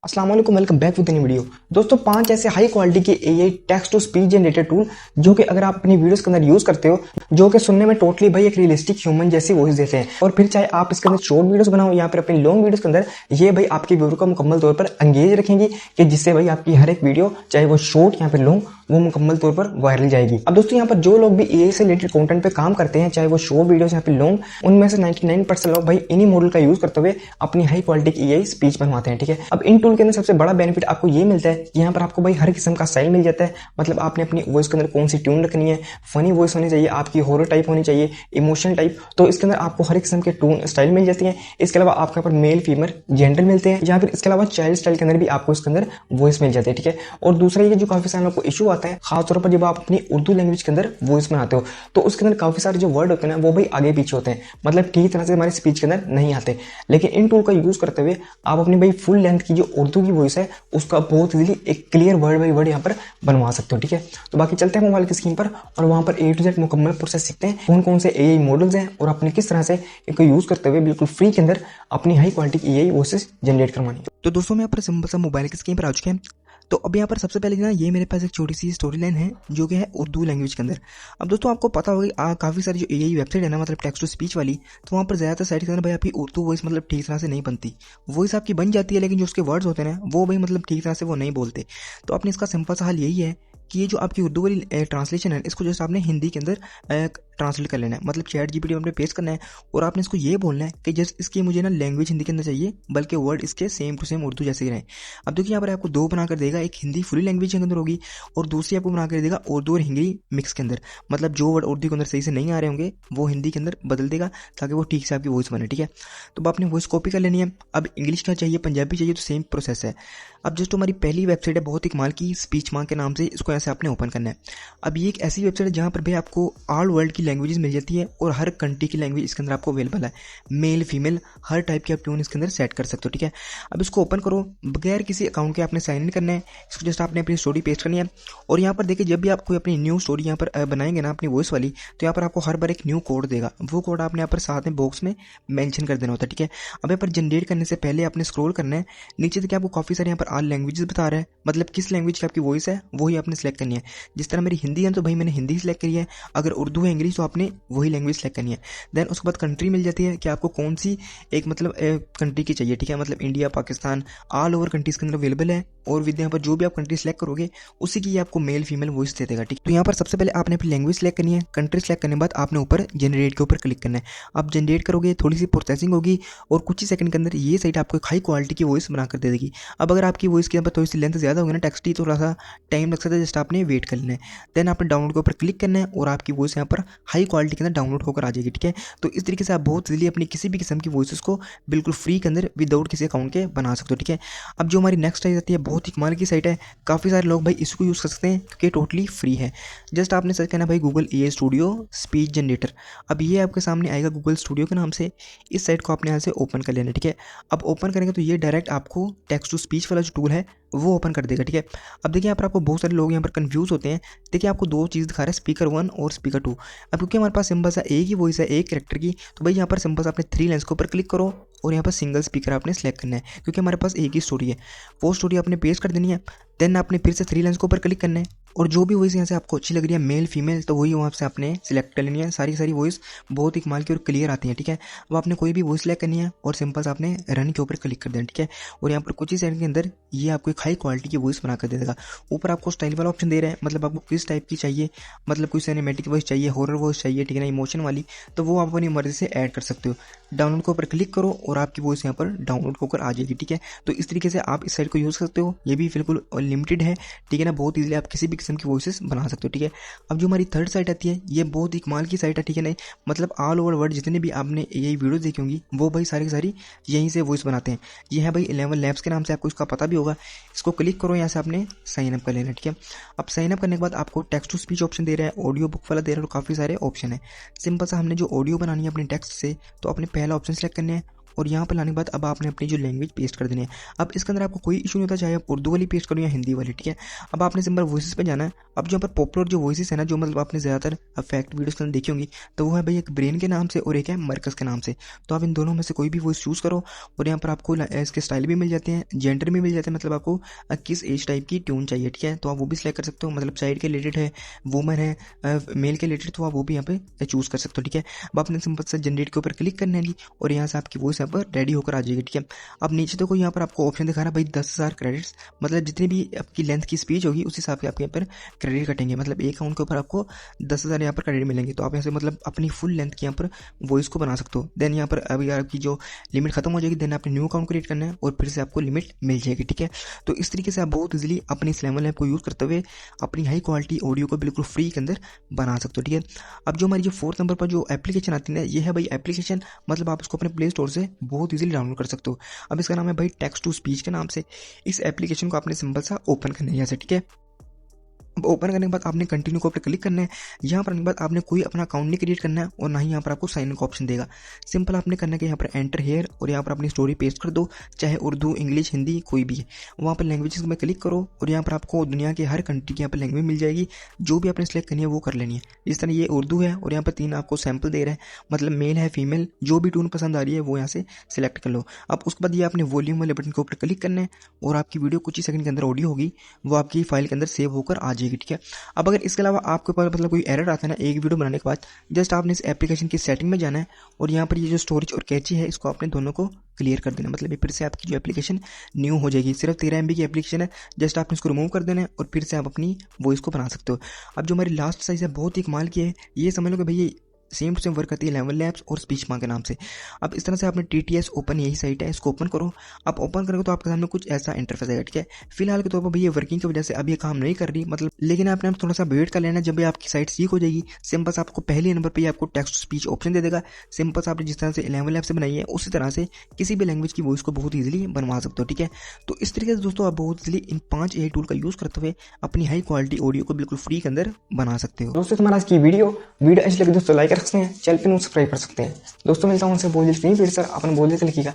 अस्सलाम वालेकुम, welcome back with new video. दोस्तों, 5 ऐसे हाई क्वालिटी के AI text to speech generator tool जो कि अगर आप अपनी वीडियोस के अंदर यूज करते हो, जो कि सुनने में टोटली भाई एक रियलिस्टिक ह्यूमन जैसी वॉइस देते हैं। और फिर चाहे आप इसके अंदर शॉर्ट वीडियोस बनाओ या फिर अपनी लॉन्ग वीडियोस के अंदर, ये भाई आपके व्यूअर को मुकम्मल तौर पर एंगेज रखेंगी कि जिससे भाई आपकी हर एक वीडियो, चाहे वो शॉर्ट या फिर लॉन्ग, वो मुकम्मल तौर पर वायरल जाएगी। अब दोस्तों, यहाँ पर जो लोग भी एआई से रिलेटेड कंटेंट पे काम करते हैं, चाहे वो शॉर्ट वीडियोस या फिर लॉन्ग, उनमें से 99% लोग भाई इन्हीं मॉडल का यूज करते हुए अपनी हाई क्वालिटी की एआई स्पीच बनवाते हैं। ठीक है, अब इन टूल के अंदर सबसे बड़ा बेनिफिट आपको ये मिलता है कि यहाँ पर आपको भाई हर किस्म का स्टाइल मिल जाता है। मतलब आपने अपनी वॉइस के अंदर कौन सी ट्यून रखनी है, फनी वॉइस होनी चाहिए आपकी, हॉरर टाइप होनी चाहिए, इमोशनल टाइप, तो इसके अंदर आपको हर किस्म के टून स्टाइल मिल जाती है। इसके अलावा आपके ऊपर मेल फीमेल जेंडर मिलते हैं, या फिर इसके अलावा चाइल्ड स्टाइल के अंदर भी आपको इसके अंदर वॉइस मिल जाती है। ठीक है, और दूसरा ये जो काफी सारे लोगों को इशू आता है, खासतौर पर जब आप अपनी उर्दू लैंग्वेज के अंदर वॉइस बनाते हो, तो उसके अंदर काफी सारे जो वर्ड होते हैं ना, वो भाई आगे पीछे होते हैं, मतलब ठीक तरह से हमारी स्पीच के अंदर नहीं आते। लेकिन इन टूल का यूज करते हुए आप अपनी भाई फुल लेंथ की जो उर्दू की वॉइस है, उसका बहुत इजीली एक क्लियर वर्ड बाई वर्ड यहाँ पर बनवा सकते हो। ठीक है, तो बाकी चलते हैं मोबाइल की स्क्रीन पर और वहां पर A to Z मुकम्मल प्रोसेस सीखते हैं, कौन कौन से एआई मॉडल्स हैं और अपने किस तरह से इनको यूज करते हुए बिल्कुल फ्री के अंदर अपनी हाई क्वालिटी की एआई वॉइसेस जनरेट करवानी है। तो दोस्तों, मैं यहाँ पर सिंपल सा मोबाइल की स्क्रीन पर आ चुके हैं। तो अब यहाँ पर सबसे पहले ना, ये मेरे पास एक छोटी सी स्टोरी लाइन है जो कि है उर्दू लैंग्वेज के अंदर। अब दोस्तों, आपको पता होगा काफ़ी सारी जो एआई वेबसाइट है ना, मतलब टेक्स्ट टू स्पीच वाली, तो वहाँ पर ज़्यादातर साइट के अंदर भाई आपकी उर्दू वॉइस मतलब ठीक तरह से नहीं बनती। वॉइस आपकी बन जाती है, लेकिन जो उसके वर्ड्स होते हैं ना, वो भाई मतलब ठीक तरह से वो नहीं बोलते। तो आपने इसका सिंपल सा हल यही है कि ये जो आपकी उर्दू वाली ट्रांसलेशन है, इसको जैसे आपने हिंदी के अंदर ट्रांसलेट कर लेना है, मतलब चैट जीपीटी में आपने पेस्ट करना है और आपने इसको ये बोलना है कि जस्ट इसकी मुझे ना लैंग्वेज हिंदी के अंदर चाहिए, बल्कि वर्ड इसके सेम टू सेम उर्दू जैसे ही रहें। अब देखिए, यहाँ पर आपको दो बना कर देगा, एक हिंदी फुली लैंग्वेज के अंदर होगी और दूसरी आपको बना कर देगा उर्दू और हिंदी मिक्स के अंदर। मतलब जो वर्ड उर्दू के अंदर सही से नहीं आ रहे होंगे, वो हिंदी के अंदर बदल देगा ताकि वो ठीक से आपकी वॉइस बने। ठीक है, तो आपने वॉइस कॉपी कर लेनी है। अब इंग्लिश का चाहिए, पंजाबी चाहिए, तो सेम प्रोसेस है। अब जस्ट हमारी पहली वेबसाइट है बहुत ही कमाल की, स्पीच मांग के नाम से, इसको ऐसे आपने ओपन करना है। अब ये एक ऐसी वेबसाइट है जहाँ पर भी आपको ऑल वर्ल्ड की लैंग्वेजेस मिल जाती है और हर कंट्री की लैंग्वेज इसके अंदर आपको अवेलेबल है। मेल फीमेल हर टाइप की आप ट्यून इसके अंदर सेट कर सकते हो। ठीक है, अब इसको ओपन करो, बगैर किसी अकाउंट के आपने साइन इन करना है। इसको जस्ट आपने अपनी स्टोरी पेस्ट करनी है और यहाँ पर देखिए, जब भी आप कोई अपनी न्यू स्टोरी यहाँ पर बनाएंगे ना अपनी वॉइस वाली, तो यहाँ पर आपको हर बार एक न्यू कोड देगा। वो कोड आपने यहाँ पर साथ में बॉक्स में मेंशन कर देना होता है। ठीक है, अब यहाँ पर जनरेट करने से पहले आपने स्क्रॉल करना है नीचे, देखिए आपको काफ़ी सारे यहाँ पर ऑल लैंग्वेजेस बता रहा है, मतलब किस लैंग्वेज की आपकी वॉइस है वही आपने सेलेक्ट करनी है। जिस तरह मेरी हिंदी है तो भाई मैंने हिंदी सेलेक्ट करी है, अगर उर्दू है इंग्लिश तो आपने वही लैंग्वेज सेलेक्ट करनी है। देन उसके बाद कंट्री मिल जाती है कि आपको कौन सी एक मतलब कंट्री की चाहिए। ठीक है, मतलब India, Pakistan, all over countries के अंदर अवेलेबल है। और विद यहाँ पर जो भी आप कंट्री सेलेक्ट करोगे उसी की आपको मेल फीमेल वॉइस दे देगा। ठीक, तो यहाँ पर सबसे पहले आपने अपनी लैंग्वेज सेलेक्ट करनी है, कंट्री सेलेक्ट करने के बाद आपने ऊपर जनरेट के ऊपर क्लिक करना है। आप जनरेट करोगे, थोड़ी सी प्रोसेसिंग होगी और कुछ ही सेकंड के अंदर ये साइट आपको एक हाई क्वालिटी की वॉइस बनाकर दे देगी। अब अगर आपकी वॉइस के यहाँ पर थोड़ी सी लेंथ ज़्यादा होगी ना, टेक्स्ट की, थोड़ा सा टाइम लग सकता है, जस्ट आपने वेट कर लेना है। देन आपने डाउनलोड के ऊपर क्लिक करना है और आपकी वॉइस यहाँ पर हाई क्वालिटी के अंदर डाउनलोड होकर आ जाएगी। ठीक है, तो इस तरीके से आप बहुत इजीली अपनी किसी भी किस्म की वॉइसेस को बिल्कुल फ्री के अंदर विदाउट किसी अकाउंट के बना सकते हो। ठीक है, अब जो हमारी नेक्स्ट साइट आती है, बहुत ही कमाल की साइट है, काफ़ी सारे लोग भाई इसको यूज़ कर सकते हैं क्योंकि टोटली फ्री है। जस्ट आपने सर्च करना भाई Google AI studio speech generator. अब ये आपके सामने आएगा गूगल स्टूडियो के नाम से। इस साइट को आपने यहाँ से ओपन कर लेना। ठीक है, अब ओपन करेंगे तो ये डायरेक्ट आपको टेक्स्ट टू स्पीच वाला जो टूल है वो ओपन कर देगा। ठीक है, अब देखिए यहाँ पर आपको बहुत सारे लोग यहाँ पर कंफ्यूज होते हैं। देखिए, आपको दो चीज़ दिखा रहा है, स्पीकर 1 और स्पीकर 2। अब क्योंकि हमारे पास सिंपल सा एक ही वॉइस है एक कैरेक्टर की, तो भाई यहाँ पर सिंपल सा आपने 3 लाइन्स के ऊपर क्लिक करो और यहाँ पर सिंगल स्पीकर आपने सेलेक्ट करना है, क्योंकि हमारे पास एक ही स्टोरी है। वो स्टोरी आपने पेस्ट कर देनी है। देन आपने फिर से 3 लाइन्स के ऊपर क्लिक करना है और जो भी वॉइस यहाँ से आपको अच्छी लग रही है, मेल फीमेल, तो वही वहाँ से आपने सिलेक्ट कर लेनी है। सारी सारी वॉइस बहुत ही कमाल की और क्लियर आती है। ठीक है, अब आपने कोई भी वॉइस सेलेक्ट करनी है और सिंपल से आपने रन के ऊपर क्लिक कर देना। ठीक है, और यहाँ पर कुछ ही सेकंड के अंदर ये आपको एक हाई क्वालिटी की वॉइस बना कर दे देगा। ऊपर आपको स्टाइल वाला ऑप्शन दे रहा है, मतलब आपको किस टाइप की चाहिए, मतलब कोई सिनेमैटिक वॉइस चाहिए, हॉरर वॉइस चाहिए, ठीक है ना, इमोशन वाली, तो वो आप अपनी मर्जी से ऐड कर सकते हो। डाउनलोड के ऊपर क्लिक करो और आपकी वॉइस यहाँ पर डाउनलोड होकर आ जाएगी। ठीक है, तो इस तरीके से आप इस साइट को यूज़ कर सकते हो। ये भी बिल्कुल लिमिटेड है। ठीक है ना, बहुत इजीली आप किसी भी किस्म की वॉइसेस बना सकते हो। ठीक है, अब जो हमारी थर्ड साइट आती है, ये बहुत ही कमाल की साइट है। ठीक है ना, मतलब ऑल ओवर वर्ल्ड जितने भी आपने यही वीडियो देखी होंगी, वो भाई सारी की सारी यहीं से वॉइस बनाते हैं। ये है भाई 11 लैब्स के नाम से, आपको इसका पता भी होगा। इसको क्लिक करो, यहाँ से आपने साइन अप कर लेना। ठीक है, अब साइन अप करने के बाद आपको टेक्स्ट टू स्पीच ऑप्शन दे रहा है, ऑडियो बुक वाला दे रहा है और काफ़ी सारे ऑप्शन है। सिंपल सा हमने जो ऑडियो बनानी है अपने टेक्स्ट से, तो अपने पहला ऑप्शन सेलेक्ट करना है और यहाँ पर लाने के बाद अब आपने अपनी जो लैंग्वेज पेस्ट कर देनी है। अब इसके अंदर आपको कोई इशू नहीं होता, चाहे आप उर्दू वाली पेस्ट करो या हिंदी वाली, ठीक है। अब आपने सिंपल वॉइसेस पे जाना है। अब जो यहाँ पर पॉपुलर जो वॉइसेस है ना, जो मतलब आपने ज़्यादातर फैक्ट वीडियोस के अंदर देखी होंगी, तो वो है भाई एक ब्रेन के नाम से और एक है मरकज़ के नाम से। तो आप इन दोनों में से कोई भी वॉइस चूज़ करो और यहाँ पर आपको इसके स्टाइल भी मिल जाते हैं, जेंडर भी मिल जाते हैं, मतलब आपको किस एज टाइप की ट्यून चाहिए, ठीक है। तो आप वो भी सिलेक्ट कर सकते हो, मतलब चाइल्ड के रिलेटेड है, वुमन है, मेल के रिलेटेड, तो आप वो भी यहाँ पे चूज़ कर सकते हो, ठीक है। अब आपने सिंपल से जनरेट के ऊपर क्लिक करना है जी, और यहाँ से आपकी वॉइस यहाँ पर रेडी होकर आ जाएगी, ठीक है। अब नीचे देखो यहाँ पर आपको ऑप्शन दिखा रहा है भाई 10,000 क्रेडिट्स, मतलब जितनी भी आपकी लेंथ की स्पीच होगी उस हिसाब से आपके यहाँ पर क्रेडिट कटेंगे, मतलब एक अकाउंट के ऊपर आपको 10,000 यहाँ पर क्रेडिट मिलेंगे। तो आप यहाँ से मतलब अपनी फुल लेंथ की यहाँ पर वॉइस को बना सकते हो। देन यहाँ पर अभी आपकी जो लिमिट खत्म हो जाएगी, देन आपने न्यू अकाउंट क्रिएट करना है और फिर से आपको लिमिट मिल जाएगी, ठीक है। तो इस तरीके से आप बहुत इजीली अपनी इस लेवल ऐप को यूज़ करते हुए अपनी हाई क्वालिटी ऑडियो को बिल्कुल फ्री के अंदर बना सकते हो, ठीक है। अब जो हमारी जो 4th नंबर पर जो एप्लीकेशन आती है, ये है भाई एप्लीकेशन, मतलब आप इसको अपने प्ले स्टोर से बहुत इजीली डाउनलोड कर सकते हो। अब इसका नाम है भाई टेक्स्ट टू स्पीच के नाम से। इस एप्लीकेशन को आपने सिंपल सा ओपन करना है यहाँ से, ठीक है। अब ओपन करने के बाद आपने कंटिन्यू के ऊपर क्लिक करना है। यहाँ पर आने के बाद आपने कोई अपना अकाउंट नहीं क्रिएट करना है और ना ही यहाँ पर आपको साइन इन का ऑप्शन देगा। सिंपल आपने करना है कि यहाँ पर एंटर हेयर और यहाँ पर अपनी स्टोरी पेस्ट कर दो, चाहे उर्दू, इंग्लिश, हिंदी कोई भी है। वहाँ पर लैंग्वेजेस में क्लिक करो और यहाँ पर आपको दुनिया के हर कंट्री की यहाँ पर लैंग्वेज मिल जाएगी, जो भी आपने सेलेक्ट करनी है वो कर लेनी है। इस तरह ये उर्दू है और यहाँ पर 3 आपको सैम्पल दे रहा है, मतलब मेल है, फीमेल, जो भी टून पसंद आ रही है वो यहाँ से सिलेक्ट कर लो। अब उसके बाद ये आपने वॉल्यूम वाले बटन के ऊपर क्लिक करना है और आपकी वीडियो कुछ ही सेकंड के अंदर ऑडियो होगी, वो आपकी फाइल के अंदर सेव होकर आ जाएगी, ठीक है। अब अगर इसके अलावा आपके पास मतलब कोई एरर आता है ना एक वीडियो बनाने के बाद, जस्ट आपने इस एप्लीकेशन की सेटिंग में जाना है और यहाँ पर ये जो स्टोरेज और कैची है इसको आपने दोनों को क्लियर कर देना, मतलब ये फिर से आपकी जो एप्लीकेशन न्यू हो जाएगी। सिर्फ 13 MB की एप्लीकेशन है, जस्ट आपने इसको रिमूव कर देना है और फिर से आप अपनी वॉइस को बना सकते हो। अब जो हमारी लास्ट साइज है बहुत ही कमाल की है, ये समझ लो कि भाई सेम टू सेम वर्क करती है लेवल लैब्स और स्पीच माँ के नाम से। अब इस तरह से आपने TTS ओपन, यही साइट है, इसको ओपन करो। आप ओपन करोगे तो आपके सामने कुछ ऐसा इंटरफेस आएगा, ठीक है। फिलहाल के तौर पर भैया वर्किंग की वजह से अब ये काम नहीं कर रही, मतलब, लेकिन आपने थोड़ा सा वेट कर लेना, जब भी आपकी साइट सीख हो जाएगी। सिंपल से आपको पहले नंबर पर आपको टेक्स्ट टू स्पीच ऑप्शन दे देगा। सिंपल से आपने जिस तरह से लेवल लैब से बनाई है उसी तरह से किसी भी लैंग्वेज की वॉइस को बहुत ईजिली बनवा सकते हो, ठीक है। तो इस तरीके से दोस्तों आप बहुत ईजिली इन 5 AI टूल का यूज़ करते हुए अपनी हाई क्वालिटी ऑडियो को बिल्कुल फ्री के अंदर बना सकते हो। दोस्तों हमारा आज की वीडियो अच्छी लगी दोस्तों लाइक कर सकते हैं, चैनल पे सब्सक्राइब कर सकते हैं। दोस्तों मिलता हूं उनसे बोल जल्दी, फिर सर अपन बोल जल्दी लिखिएगा।